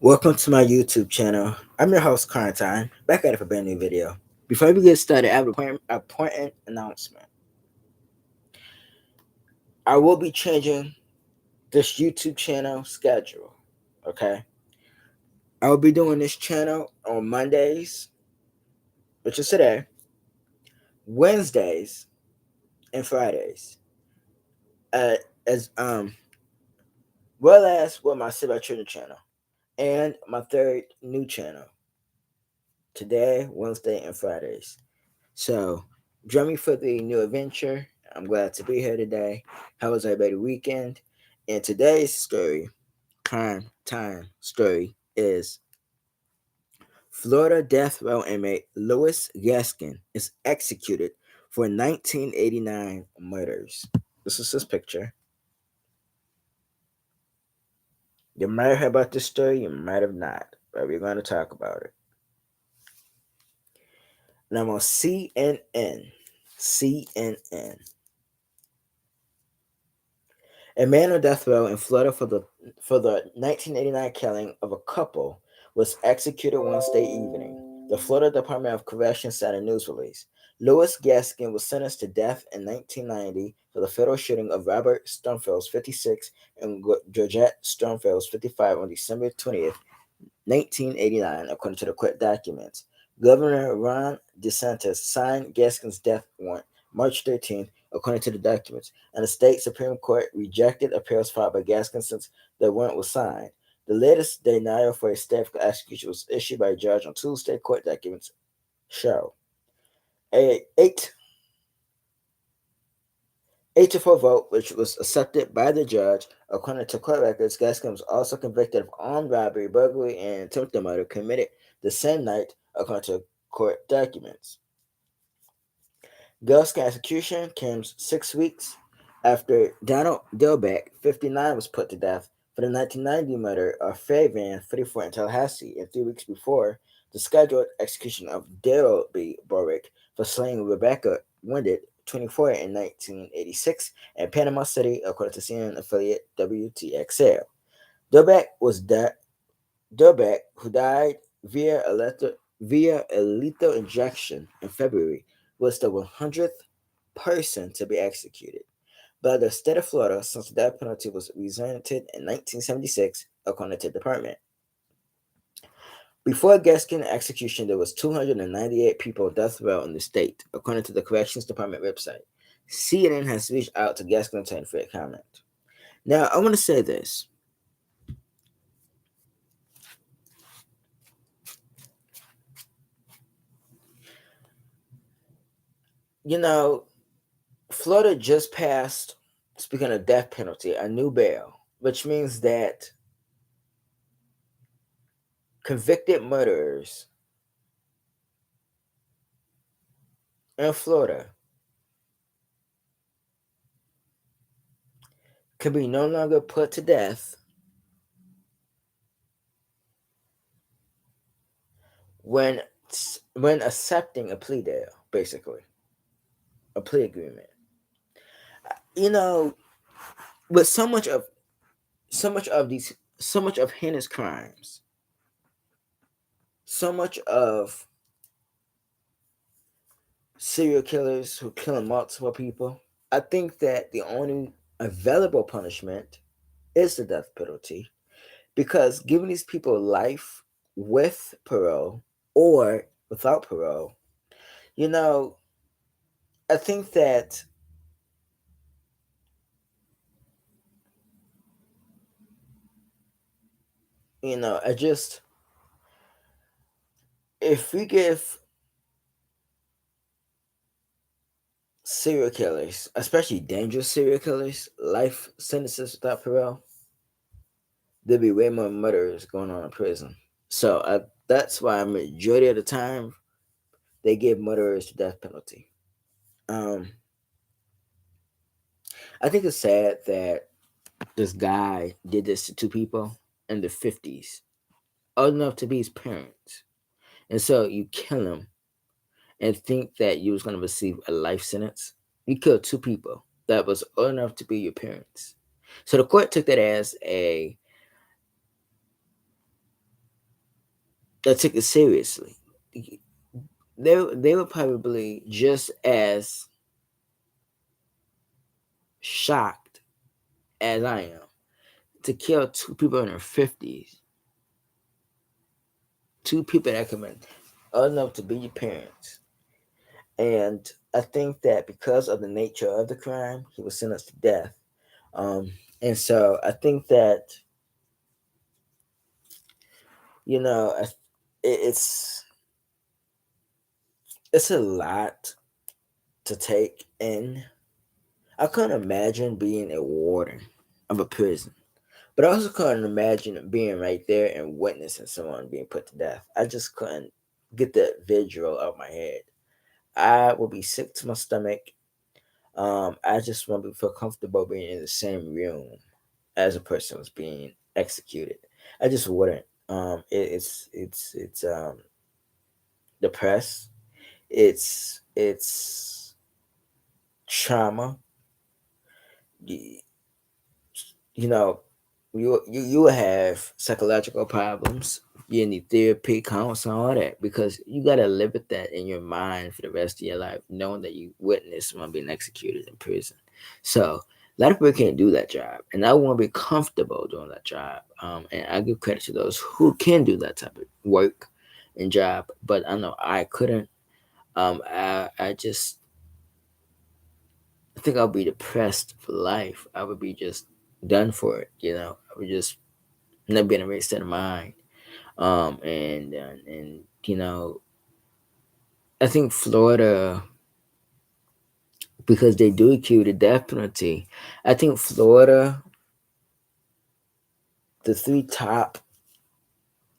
Welcome to my YouTube channel. I'm your host, Quarantine, back at it for a brand new video. Before we get started, I have an important announcement. I will be changing this YouTube channel schedule. Okay, I will be doing this channel on Mondays, which is today, Wednesdays, and Fridays. As well as with my Save Our Children channel and my third new channel. Today, Wednesday, and Fridays. So, join me for the new adventure. I'm glad to be here today. How was everybody's weekend? And today's story, time story, is Florida death row inmate Louis Gaskin is executed for 1989 murders. This is his picture. You might have heard about this story, you might have not, but we're going to talk about it. And I'm on CNN. CNN. A man on death row in Florida for the 1989 killing of a couple was executed Wednesday evening. The Florida Department of Corrections said in a news release. Louis Gaskin was sentenced to death in 1990 for the fatal shooting of Robert Sturmfeld, 56, and Georgette Sturmfeld, 55, on December 20th, 1989, according to the court documents. Governor Ron DeSantis signed Gaskin's death warrant March 13th, according to the documents, and the state Supreme Court rejected appeals filed by Gaskin since the warrant was signed. The latest denial for a stay of execution was issued by a judge on Tuesday, court documents show. A 8-4 vote, which was accepted by the judge. According to court records, Gaskin was also convicted of armed robbery, burglary, and attempted murder committed the same night, according to court documents. Gaskin's execution came 6 weeks after Donald Dilbeck, 59, was put to death for the 1990 murder of Fabian, 44, in Tallahassee, and 3 weeks before the scheduled execution of Daryl B. Borick for slaying Rebecca Winded, 24, in 1986, in Panama City, according to CNN affiliate WTXL. Dilbeck, who died via a lethal injection in February, was the 100th person to be executed by the state of Florida since the death penalty was resented in 1976, according to the department. Before Gaskin's execution, there was 298 people death row in the state, according to the Corrections Department website. CNN has reached out to Gaskin for a comment. Now, I want to say this. You know, Florida just passed, speaking of death penalty, a new bill, which means that convicted murderers in Florida can be no longer put to death when when accepting a plea deal, basically a plea agreement. You know, with so much of heinous crimes, so much of serial killers who kill multiple people, I think that the only available punishment is the death penalty, because giving these people life with parole or without parole, you know, I think that I just, if we give serial killers, especially dangerous serial killers, life sentences without parole, there'd be way more murderers going on in prison. So that's why majority of the time they give murderers the death penalty. Um, I think it's sad that this guy did this to two people in the 50s, old enough to be his parents. And so you kill him and think that you was going to receive a life sentence. You killed two people that was old enough to be your parents. So the court took that as that took it seriously. They were probably just as shocked as I am to kill two people in their 50s, two people that could have been old enough to be your parents. And I think that because of the nature of the crime, he was sentenced to death. Um, and so I think that, you know, it's it's a lot to take in. I couldn't imagine being a warden of a prison, but I also couldn't imagine being right there and witnessing someone being put to death. I just couldn't get that visual out of my head. I would be sick to my stomach. I just want to feel comfortable being in the same room as a person was being executed. I just wouldn't. It's depressed. It's trauma. You, you know, you will have psychological problems. You need therapy, counseling, all that because you gotta live with that in your mind for the rest of your life, knowing that you witnessed someone being executed in prison. So a lot of people can't do that job, and I want to be comfortable doing that job. And I give credit to those who can do that type of work and job, but I know I couldn't. I just I think I'll be depressed for life. I would be just done for it. I would just not be in a right state of mind. And I think Florida, because they do accrue the death penalty. I think Florida, the three top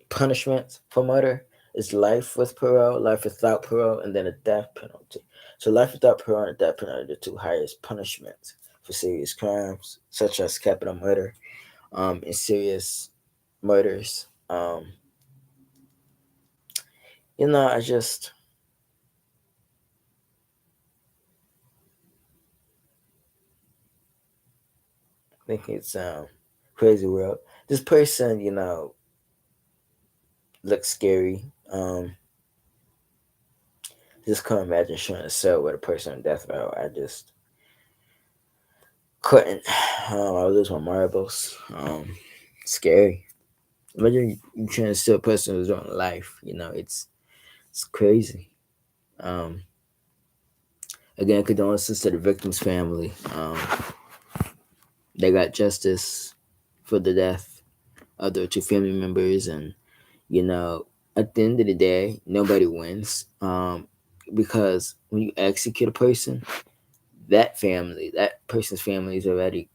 punishments for murder is life with parole, life without parole, and then a death penalty. So life without parole and a death penalty are the two highest punishments for serious crimes, such as capital murder, and serious murders. I just think it's crazy world. This person, looks scary. Just couldn't imagine sharing a cell with a person on death row. I just couldn't. I lose my marbles. Scary. Imagine you trying to steal a person who's on life. It's crazy. Um, Again, condolences to the victim's family. They got justice for the death of their two family members, and you know, at the end of the day, nobody wins. Because when you execute a person, that person's family is already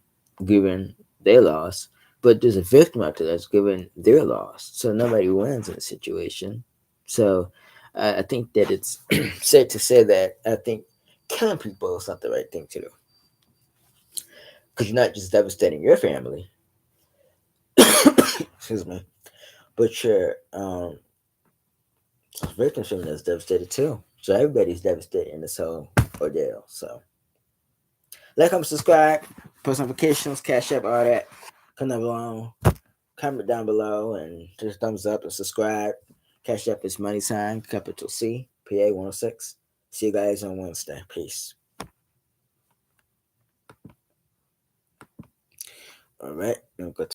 given their loss, but there's a victim out there that's given their loss, so nobody wins in the situation. So I think that it's safe to say that I think killing people is not the right thing to do because you're not just devastating your family, excuse me, but your victim's family is devastated too. So everybody's devastated in this whole ordeal. So like, comment, subscribe, post notifications, cash up, all that. Comment below, comment down below, and just thumbs up and subscribe. Cash up is money sign, capital C, PA 106. See you guys on Wednesday. Peace. All right,